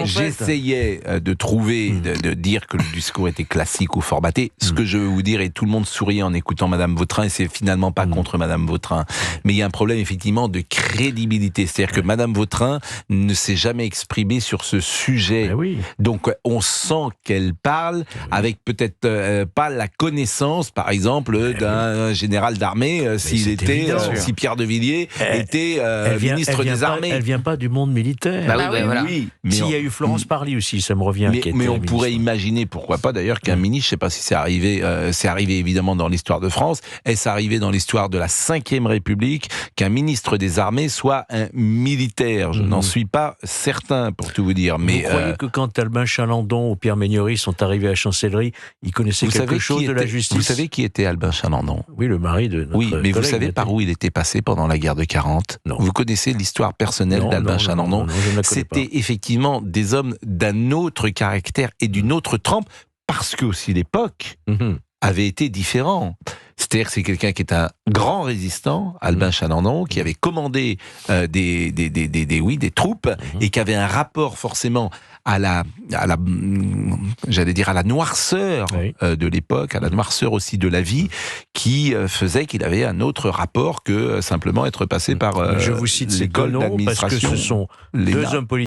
J'essayais de trouver, de dire que le discours était classique ou formaté. Ce que je veux vous dire, et tout le monde sourit en écoutant Madame Vautrin, et c'est finalement pas contre Madame Vautrin. Mais il y a un problème effectivement de crédibilité. C'est-à-dire que Madame Vautrin ne s'est jamais exprimée sur ce sujet. Donc on sent qu'elle parle avec peut-être pas la connaissance, par exemple, d'un général d'armée, si Pierre de Villiers était ministre des Armées. Elle vient pas du monde militaire. Oui, s'il y a eu Florence Parly aussi, ça me revient. Mais on pourrait imaginer, pourquoi pas d'ailleurs, qu'un ministre, je ne sais pas si c'est arrivé évidemment dans l'histoire de France, est-ce arrivé dans l'histoire de la Ve République, qu'un ministre des Armées soit un militaire? Je n'en suis pas certain, pour tout vous dire. Mais vous croyez que quand Albin Chalandon ou Pierre Méniori sont arrivés à la Chancellerie, ils connaissaient quelque chose de la justice? Vous savez qui était Albin Chalandon? Oui, le mari de notre collègue. Mais vous savez par où il était passé pendant la guerre de 40? Non. Vous connaissez l'histoire personnelle d'Albin Chalandon? C'était effectivement des hommes d'un autre caractère et d'une autre trempe, parce que aussi l'époque avait été différente. C'est-à-dire que c'est quelqu'un qui est un grand résistant, Albin Chalandon, qui avait commandé des troupes et qui avait un rapport forcément à la noirceur de l'époque, à la noirceur aussi de la vie, qui faisait qu'il avait un autre rapport que simplement être passé par je vous cite ces deux noms parce que ce sont deux hommes politiques